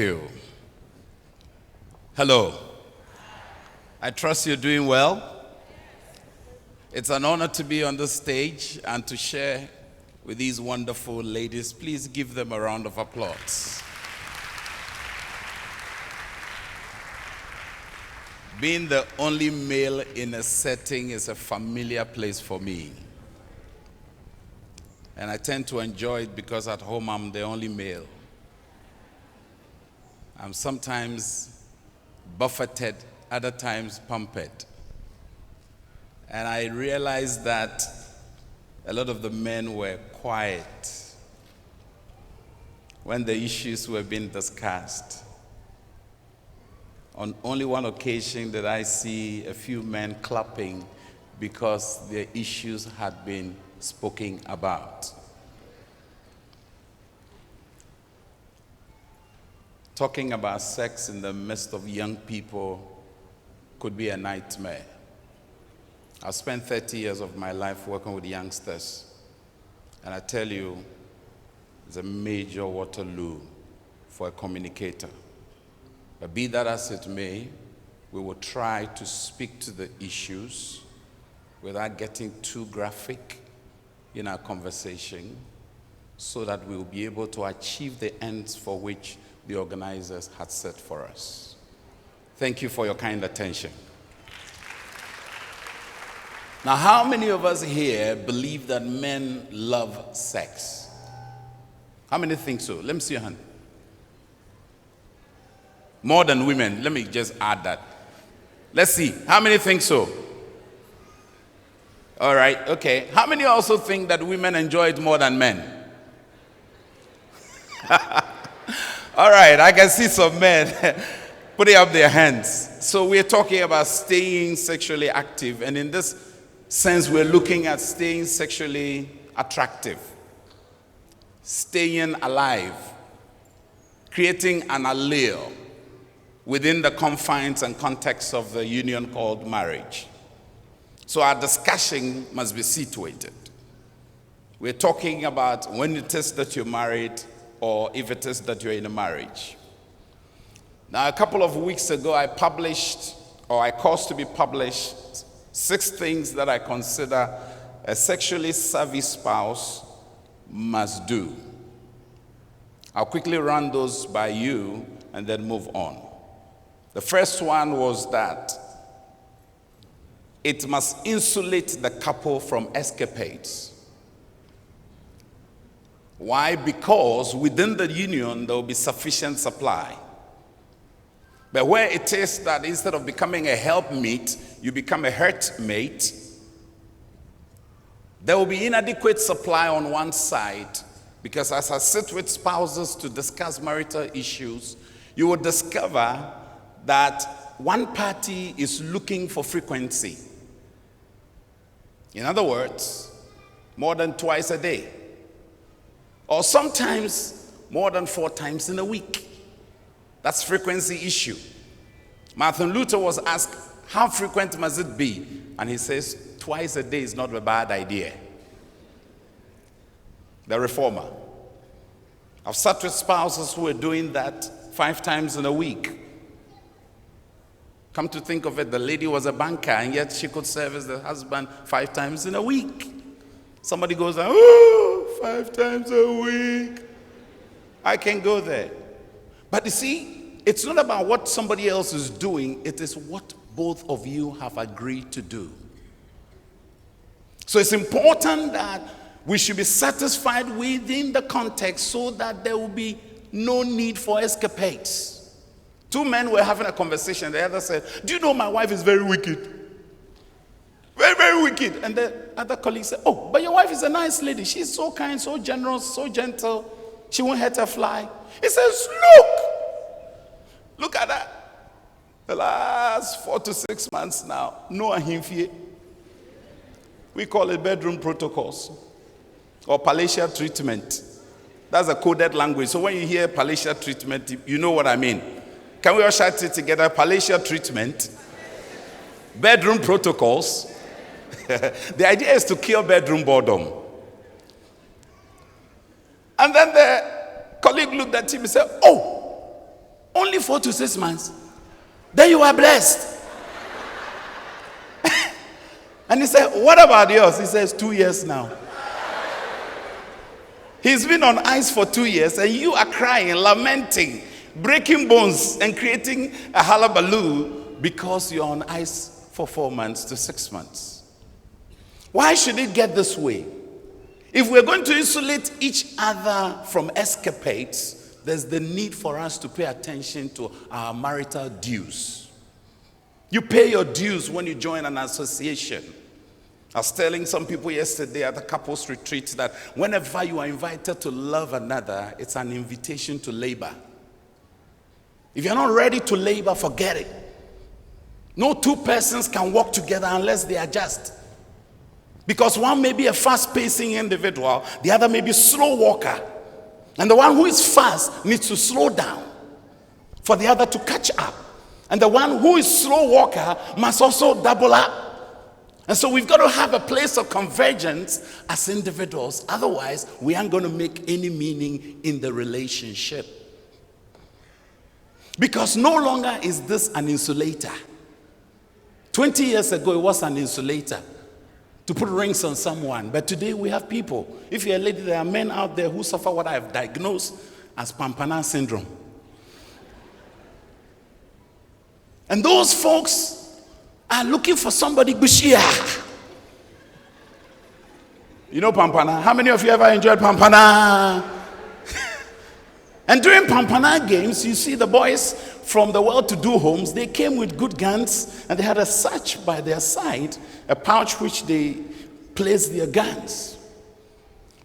You. Hello. I trust you're doing well. It's an honor to be on the stage and to share with these wonderful ladies. Please give them a round of applause. Being the only male in a setting is a familiar place for me. And I tend to enjoy it because at home I'm the only male. I'm sometimes buffeted, other times pampered. And I realized that a lot of the men were quiet when the issues were being discussed. On only one occasion did I see a few men clapping because their issues had been spoken about. Talking about sex in the midst of young people could be a nightmare. I've spent 30 years of my life working with youngsters, and I tell you, it's a major Waterloo for a communicator. But be that as it may, we will try to speak to the issues without getting too graphic in our conversation so that we will be able to achieve the ends for which the organizers had set for us. Thank you for your kind attention. Now, how many of us here believe that men love sex? How many think so? Let me see your hand. More than women. Let me just add that. Let's see. How many think so? All right, okay. How many also think that women enjoy it more than men? All right, I can see some men putting up their hands. So we're talking about staying sexually active. And in this sense, we're looking at staying sexually attractive, staying alive, creating an allele within the confines and context of the union called marriage. So our discussion must be situated. We're talking about when it is that you're married or if it is that you're in a marriage. Now, a couple of weeks ago, I caused to be published 6 things that I consider a sexually savvy spouse must do. I'll quickly run those by you and then move on. The first one was that it must insulate the couple from escapades. Why? Because within the union, there will be sufficient supply. But where it is that instead of becoming a helpmeet, you become a hurtmate, there will be inadequate supply on one side, because as I sit with spouses to discuss marital issues, you will discover that one party is looking for frequency. In other words, more than twice a day. Or sometimes more than 4 times in a week. That's frequency issue. Martin Luther was asked, how frequent must it be? And he says, twice a day is not a bad idea. The reformer. I've sat with spouses who are doing that 5 times in a week. Come to think of it, the lady was a banker, and yet she could service the husband 5 times in a week. Somebody goes, 5 times a week. I can go there. But you see, it's not about what somebody else is doing. It is what both of you have agreed to do. So it's important that we should be satisfied within the context so that there will be no need for escapades. 2 men were having a conversation. The other said, do you know my wife is very wicked? Very, very wicked. And the other colleague said, oh, but your wife is a nice lady. She's so kind, so generous, so gentle. She won't hurt a fly. He says, look at that. The last 4 to 6 months now, no ahimfie. We call it bedroom protocols or palatial treatment. That's a coded language. So when you hear palatial treatment, you know what I mean. Can we all shout it together? Palatial treatment, bedroom protocols. The idea is to kill bedroom boredom. And then the colleague looked at him and said, oh, Only 4 to 6 months. Then you are blessed. And he said, what about yours? He says, 2 years now. He's been on ice for 2 years, and you are crying, lamenting, breaking bones, and creating a hullabaloo because you're on ice for 4 months to 6 months. Why should it get this way? If we're going to insulate each other from escapades, there's the need for us to pay attention to our marital dues. You pay your dues when you join an association. I was telling some people yesterday at the couples retreat that whenever you are invited to love another, it's an invitation to labor. If you're not ready to labor, forget it. No two persons can work together unless they adjust. Because one may be a fast-pacing individual, the other may be a slow walker. And the one who is fast needs to slow down for the other to catch up. And the one who is slow walker must also double up. And so we've got to have a place of convergence as individuals. Otherwise, we aren't going to make any meaning in the relationship. Because no longer is this an insulator. 20 years ago, it was an insulator to put rings on someone. But today we have people. If you're a lady, there are men out there who suffer what I've diagnosed as Pampana syndrome. And those folks are looking for somebody bushia. You know Pampana? How many of you ever enjoyed Pampana? And during Pampana games, you see the boys from the well-to-do homes, they came with good guns, and they had a satch by their side, a pouch which they placed their guns.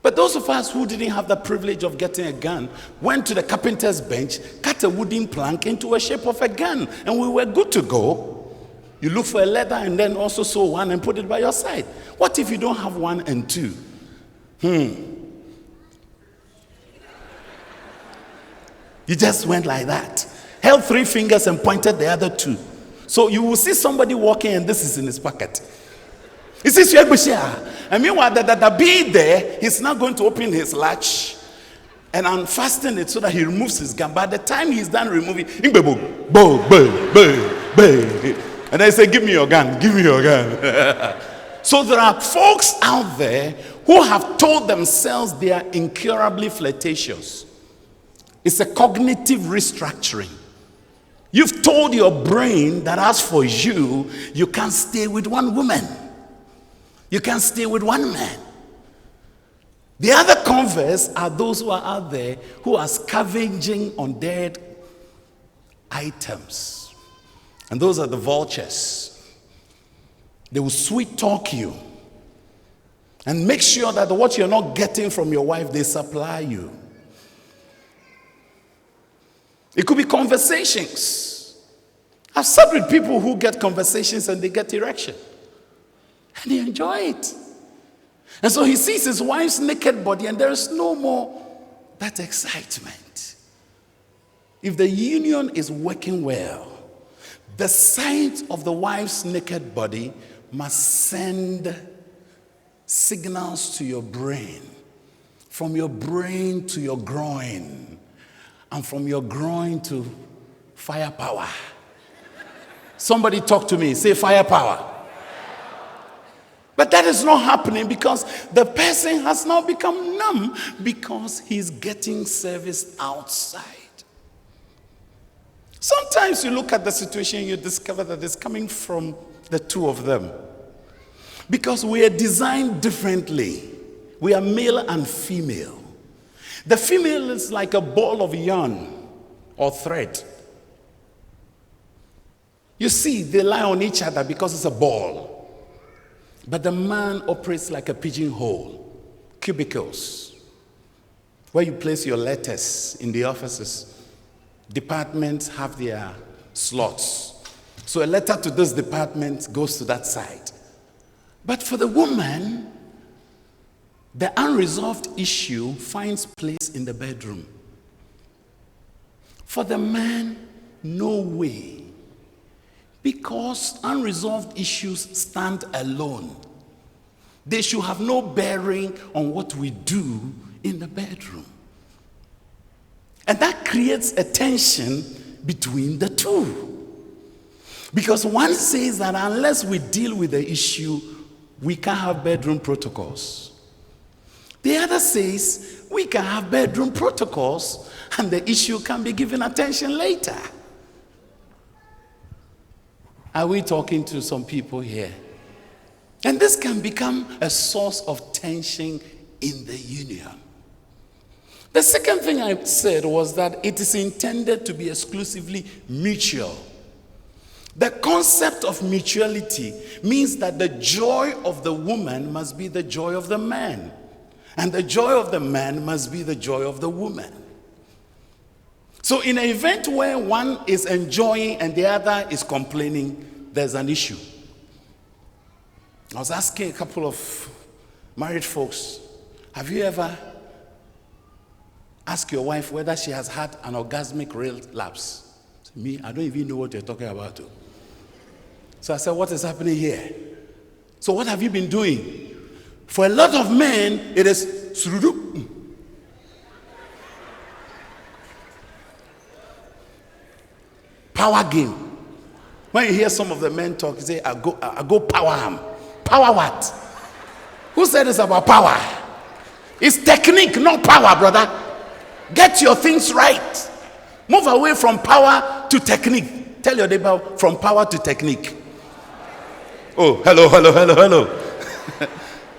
But those of us who didn't have the privilege of getting a gun went to the carpenter's bench, cut a wooden plank into a shape of a gun, and we were good to go. You look for a leather and then also sew one and put it by your side. What if you don't have 1 and 2? You just went like that. Held 3 fingers and pointed the other 2. So you will see somebody walking and this is in his pocket. He says, and meanwhile, the bee there, he's not going to open his latch and unfasten it so that he removes his gun. By the time he's done removing, and I say, give me your gun, give me your gun. So there are folks out there who have told themselves they are incurably flirtatious. It's a cognitive restructuring. You've told your brain that as for you, you can't stay with one woman. You can't stay with one man. The other converse are those who are out there who are scavenging on dead items. And those are the vultures. They will sweet talk you and make sure that what you're not getting from your wife, they supply you. It could be conversations. I've sat with people who get conversations and they get erection. And they enjoy it. And so he sees his wife's naked body and there is no more that excitement. If the union is working well, the sight of the wife's naked body must send signals to your brain, from your brain to your groin, and from your groin to firepower. Somebody talk to me, say firepower. But that is not happening because the person has now become numb because he's getting service outside. Sometimes you look at the situation, you discover that it's coming from the two of them. Because we are designed differently. We are male and female. The female is like a ball of yarn or thread. You see, they lie on each other because it's a ball. But the man operates like a pigeonhole, cubicles, where you place your letters in the offices. Departments have their slots. So a letter to this department goes to that side. But for the woman, the unresolved issue finds place in the bedroom. For the man, no way. Because unresolved issues stand alone. They should have no bearing on what we do in the bedroom. And that creates a tension between the two. Because one says that unless we deal with the issue, we can't have bedroom protocols. The other says we can have bedroom protocols and the issue can be given attention later. Are we talking to some people here? And this can become a source of tension in the union. The second thing I said was that it is intended to be exclusively mutual. The concept of mutuality means that the joy of the woman must be the joy of the man, and the joy of the man must be the joy of the woman. So in an event where one is enjoying and the other is complaining, there's an issue. I was asking a couple of married folks, have you ever asked your wife whether she has had an orgasmic relapse? Me, I don't even know what you're talking about. So I said, what is happening here? So what have you been doing? For a lot of men, it is surudu. Power game. When you hear some of the men talk, you say, I go power him. Power what? Who said it's about power? It's technique, not power, brother. Get your things right. Move away from power to technique. Tell your neighbor, from power to technique. Oh, hello.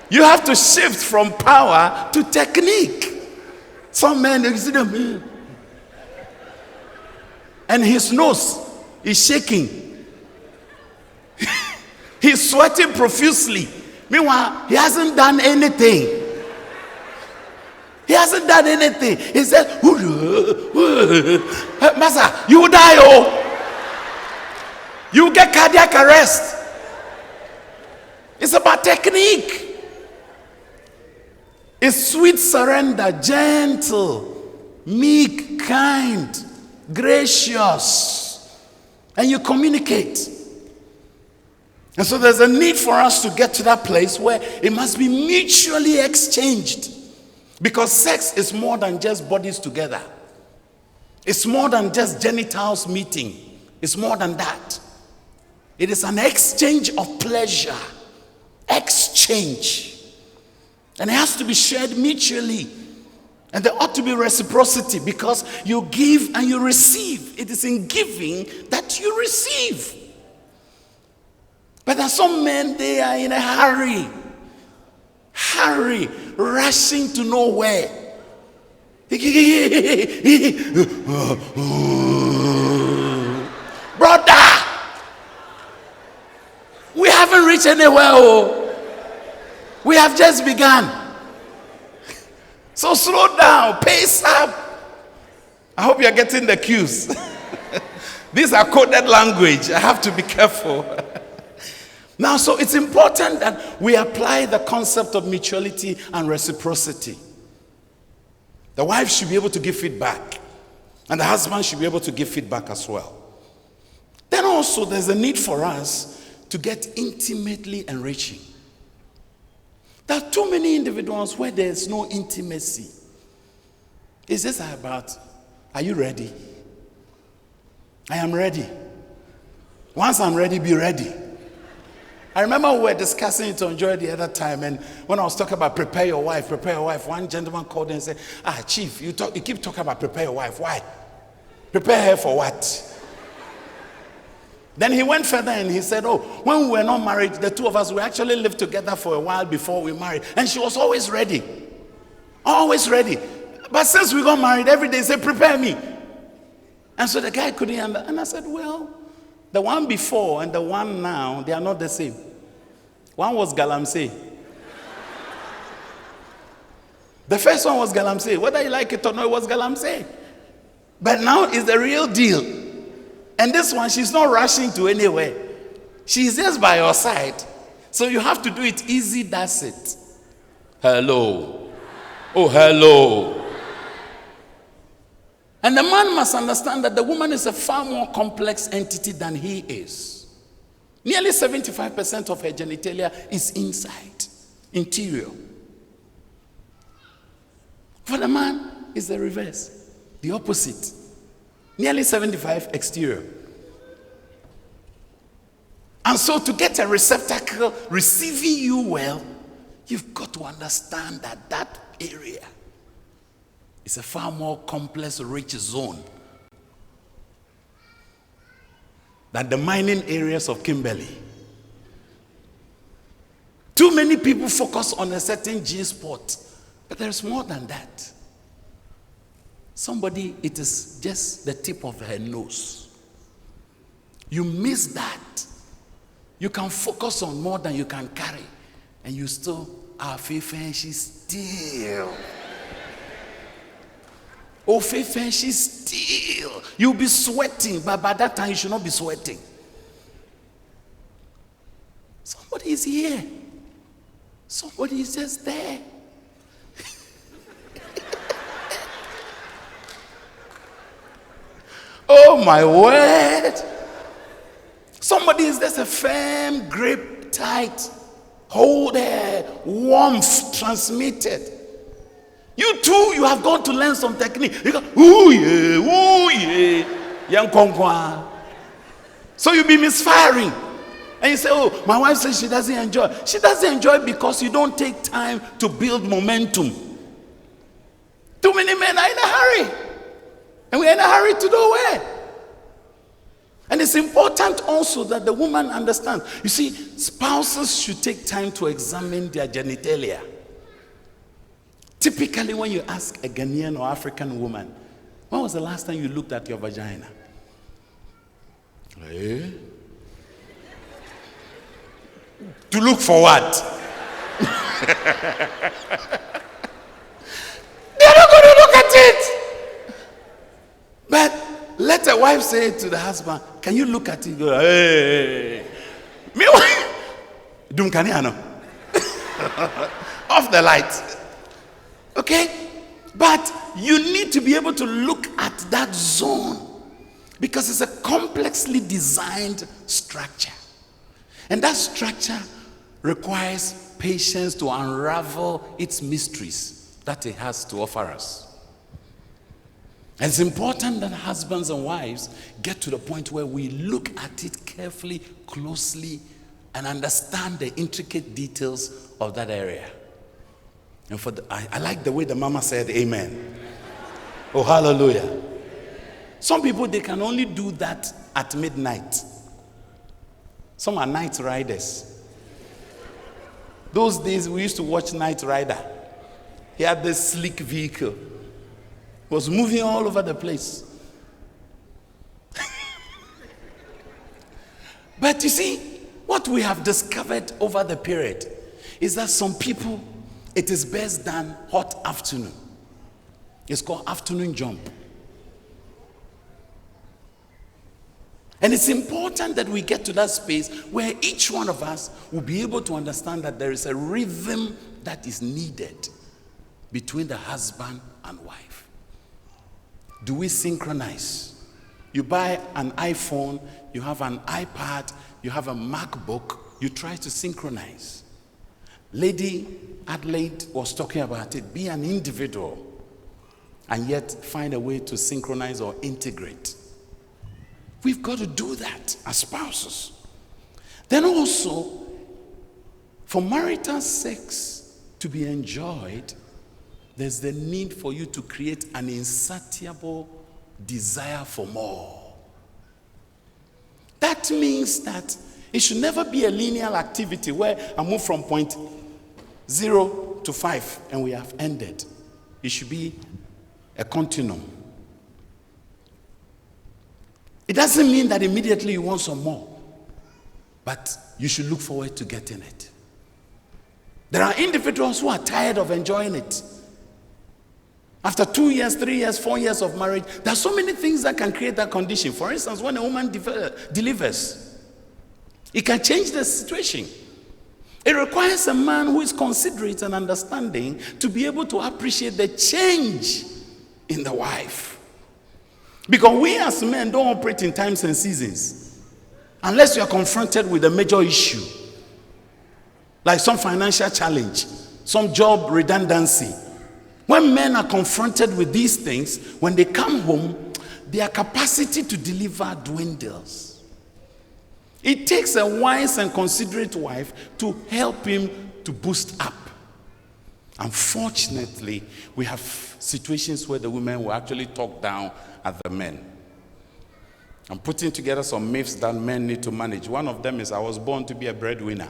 You have to shift from power to technique. Some men, you see them, and his nose is shaking. He's sweating profusely. Meanwhile, he hasn't done anything. He hasn't done anything. He said, Master, you die, oh. You get cardiac arrest. It's about technique. It's sweet surrender, gentle, meek, kind, gracious. And you communicate. And so there's a need for us to get to that place where it must be mutually exchanged. Because sex is more than just bodies together. It's more than just genitals meeting. It's more than that. It is an exchange of pleasure. Exchange. And it has to be shared mutually. And there ought to be reciprocity because you give and you receive. It is in giving that you receive. But there are some men, they are in a hurry, rushing to nowhere. Brother, we haven't reached anywhere. Oh. We have just begun. So slow down, pace up. I hope you're getting the cues. These are coded language. I have to be careful. Now, so it's important that we apply the concept of mutuality and reciprocity. The wife should be able to give feedback, and the husband should be able to give feedback as well. Then also, there's a need for us to get intimately enriching. There are too many individuals where there's no intimacy. It's just about, are you ready? I am ready. Once I'm ready, be ready. I remember we were discussing it on Joy the other time, and when I was talking about prepare your wife, one gentleman called and said, Chief, you keep talking about prepare your wife. Why? Prepare her for what? Then he went further and he said, when we were not married, the two of us, we actually lived together for a while before we married. And she was always ready. Always ready. But since we got married, every day, say, prepare me. And so the guy couldn't understand. And I said, well, the one before and the one now, they are not the same. One was galamsey. The first one was galamsey. Whether you like it or not, it was galamsey. But now it's the real deal. And this one, she's not rushing to anywhere. She's just by your side. So you have to do it easy, that's it. Hello. Oh, hello. And the man must understand that the woman is a far more complex entity than he is. Nearly 75% of her genitalia is inside, interior. For the man, it's the reverse, the opposite. Nearly 75 exterior. And so to get a receptacle receiving you well, you've got to understand that that area is a far more complex, rich zone than the mining areas of Kimberley. Too many people focus on a certain G spot, but there's more than that. Somebody, it is just the tip of her nose. You miss that. You can focus on more than you can carry, and you still are faith and she's still. Oh, faith and she's still. You'll be sweating, but by that time you should not be sweating. Somebody is here. Somebody is just there. Oh my word. Somebody is just a firm grip, tight, hold there, warmth transmitted. You too, you have gone to learn some technique. You go, ooh yeah, young konkwa. So you'll be misfiring. And you say, oh, my wife says she doesn't enjoy. She doesn't enjoy because you don't take time to build momentum. Too many men are in a hurry. And we're in a hurry to nowhere. And it's important also that the woman understands. You see, spouses should take time to examine their genitalia. Typically, when you ask a Ghanaian or African woman, when was the last time you looked at your vagina? Eh? To look for what? They're not going to look at it. But let a wife say to the husband, can you look at it? Go, hey. Meanwhile, off the light. Okay? But you need to be able to look at that zone because it's a complexly designed structure. And that structure requires patience to unravel its mysteries that it has to offer us. And it's important that husbands and wives get to the point where we look at it carefully, closely, and understand the intricate details of that area. And I like the way the mama said amen. Oh, hallelujah. Some people, they can only do that at midnight. Some are night riders. Those days we used to watch Knight Rider. He had this sleek vehicle. He was moving all over the place. But you see, what we have discovered over the period is that some people, it is best done hot afternoon. It's called afternoon jump. And it's important that we get to that space where each one of us will be able to understand that there is a rhythm that is needed between the husband and wife. Do we synchronize? You buy an iPhone, you have an iPad, you have a MacBook, you try to synchronize. Lady Adelaide was talking about it. Be an individual and yet find a way to synchronize or integrate. We've got to do that as spouses. Then also, for marital sex to be enjoyed, there's the need for you to create an insatiable desire for more. That means that it should never be a linear activity where I move from point 0 to 5 and we have ended. It should be a continuum. It doesn't mean that immediately you want some more, but you should look forward to getting it. There are individuals who are tired of enjoying it. After 2 years, 3 years, 4 years of marriage, there are so many things that can create that condition. For instance, when a woman delivers, it can change the situation. It requires a man who is considerate and understanding to be able to appreciate the change in the wife. Because we as men don't operate in times and seasons unless you are confronted with a major issue, like some financial challenge, some job redundancy. When men are confronted with these things, when they come home, their capacity to deliver dwindles. It takes a wise and considerate wife to help him to boost up. Unfortunately, we have situations where the women will actually talk down at the men. I'm putting together some myths that men need to manage. One of them is I was born to be a breadwinner.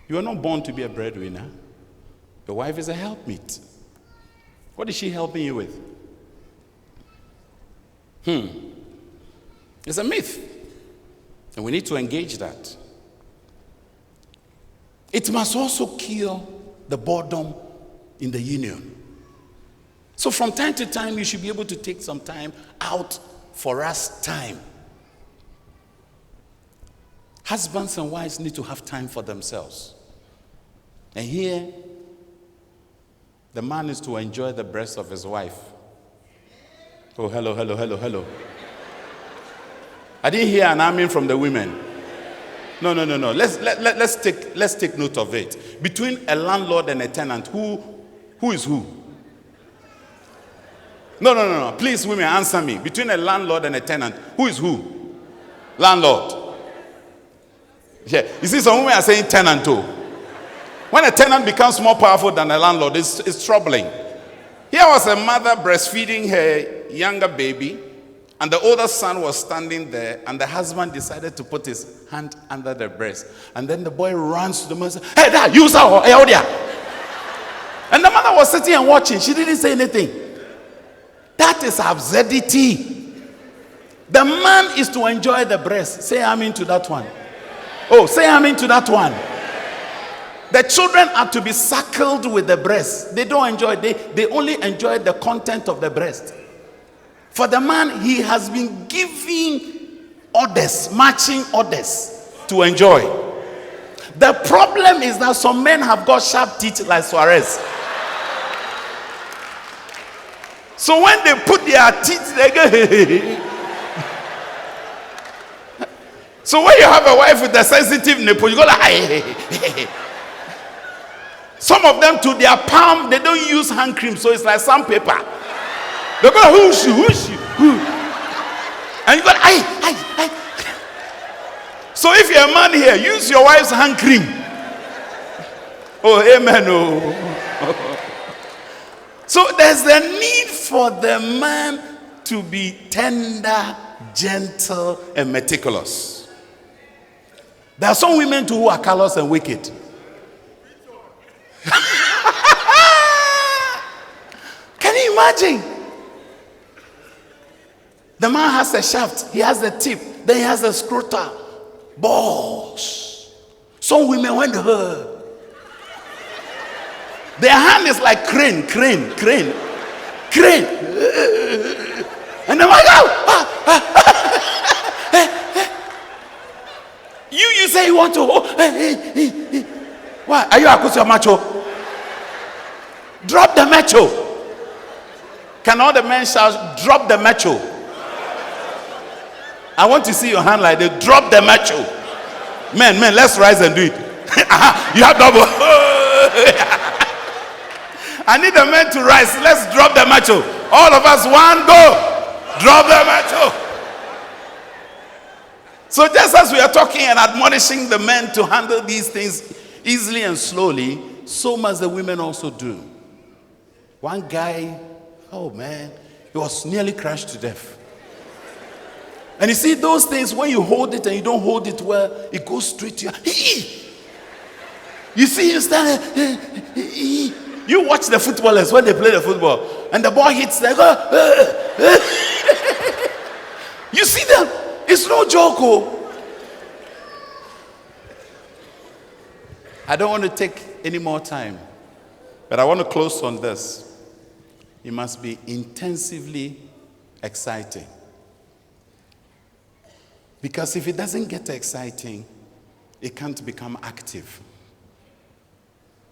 You are not born to be a breadwinner. Your wife is a helpmeet. What is she helping you with? It's a myth. And we need to engage that. It must also kill the boredom in the union. So from time to time, you should be able to take some time out for us time. Husbands and wives need to have time for themselves. And here, the man is to enjoy the breast of his wife. Oh, hello, hello, hello, hello. I didn't hear an amen from the women. No. Let's take note of it. Between a landlord and a tenant, who is who? No. Please, women, answer me. Between a landlord and a tenant, who is who? Landlord. Yeah. You see, some women are saying tenant too. When a tenant becomes more powerful than a landlord, it's troubling. Here was a mother breastfeeding her younger baby, and the older son was standing there, and the husband decided to put his hand under the breast. And then the boy runs to the mother and says, "Hey, Dad, use her. Hey, oh dear." And the mother was sitting and watching. She didn't say anything. That is absurdity. The man is to enjoy the breast. Say amen to that one. Oh, say amen to that one. The children are to be suckled with the breast. They don't enjoy, they only enjoy the content of the breast. For the man, he has been giving orders, marching orders to enjoy. The problem is that some men have got sharp teeth like Suarez. So when they put their teeth, they go. So when you have a wife with a sensitive nipple, you go like. Some of them, to their palm, they don't use hand cream, so it's like sandpaper. They're going to whoosh you. And you go, ay. So if you're a man here, use your wife's hand cream. Oh, amen. Oh. So there's the need for the man to be tender, gentle, and meticulous. There are some women too who are callous and wicked. Can you imagine? The man has a shaft, he has the tip, then he has the scrotal. Balls. Some women went to her. Their hand is like crane. And the man goes, You say you want to. Why? Are you a macho? Drop the macho. Can all the men shout, drop the macho? I want to see your hand like that. Drop the macho. Men, let's rise and do it. You have double. I need the men to rise. Let's drop the macho. All of us, one, go. Drop the macho. So just as we are talking and admonishing the men to handle these things easily and slowly, so must the women also do. One guy, oh man, he was nearly crushed to death. And you see those things, when you hold it and you don't hold it well, it goes straight to you. You see him standing. You watch the footballers when they play the football and the ball hits, they go. You see them. It's no joke. Oh. I don't want to take any more time, but I want to close on this. It must be intensively exciting. Because if it doesn't get exciting, it can't become active.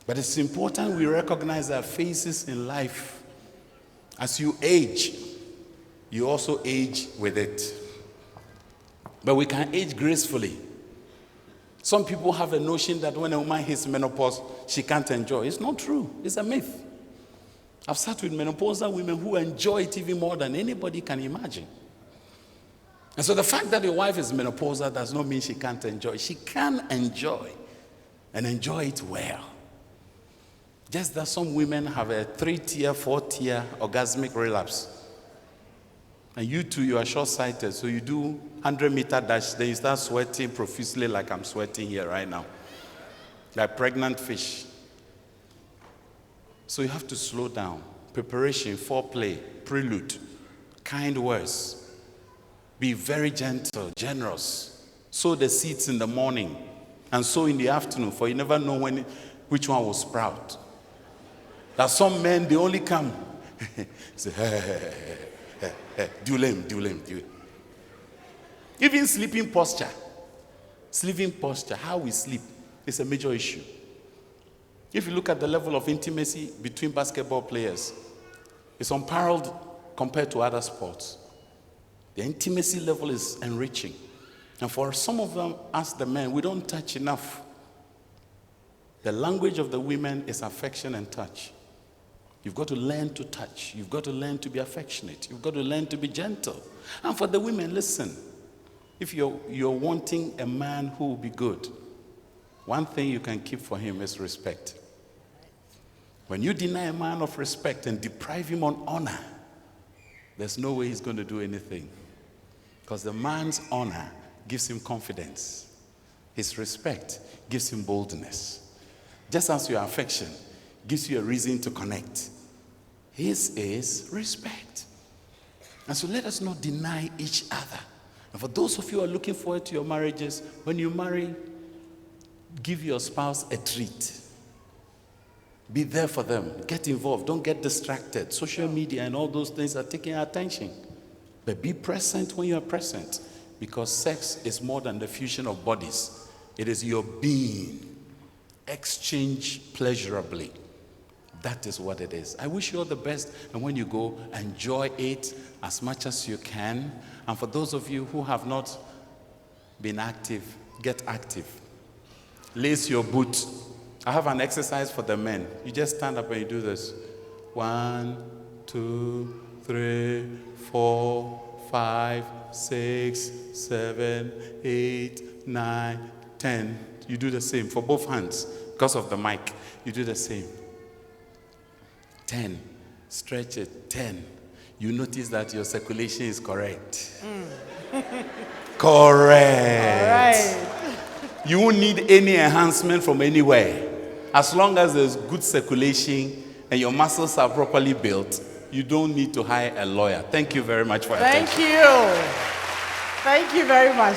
But it's important we recognize our phases in life. As you age, you also age with it. But we can age gracefully. Some people have a notion that when a woman hits menopause, she can't enjoy. It's not true. It's a myth. I've sat with menopausal women who enjoy it even more than anybody can imagine. And so the fact that your wife is menopausal does not mean she can't enjoy. She can enjoy, and enjoy it well. Just that some women have a 3-tier, 4-tier orgasmic relapse. And you too, you are short-sighted, so you do 100-meter dash, then you start sweating profusely like I'm sweating here right now. Like pregnant fish. So you have to slow down. Preparation, foreplay, prelude, kind words. Be very gentle, generous. Sow the seeds in the morning and sow in the afternoon, for you never know which one will sprout. That some men, they only come. Say, do lame. Even sleeping posture, how we sleep is a major issue. If you look at the level of intimacy between basketball players, it's unparalleled compared to other sports. The intimacy level is enriching. And for some of them, as the men, we don't touch enough. The language of the women is affection and touch. You've got to learn to touch. You've got to learn to be affectionate. You've got to learn to be gentle. And for the women, listen. If you're wanting a man who will be good, one thing you can keep for him is respect. When you deny a man of respect and deprive him on honor, there's no way he's going to do anything. Because the man's honor gives him confidence. His respect gives him boldness. Just as your affection gives you a reason to connect, his is respect. And so let us not deny each other. And for those of you who are looking forward to your marriages, when you marry, give your spouse a treat. Be there for them. Get involved. Don't get distracted. Social media and all those things are taking our attention. But be present when you are present. Because sex is more than the fusion of bodies. It is your being. Exchange pleasurably. That is what it is. I wish you all the best. And when you go, enjoy it as much as you can. And for those of you who have not been active, get active. Lace your boot. I have an exercise for the men. You just stand up and you do this. 1, 2, 3, 4, 5, 6, 7, 8, 9, 10. You do the same for both hands. Because of the mic, you do the same. 10. Stretch it. 10. You notice that your circulation is correct. Correct. All right. You won't need any enhancement from anywhere. As long as there's good circulation and your muscles are properly built, you don't need to hire a lawyer. Thank you very much for your attention. Thank you. Thank you very much.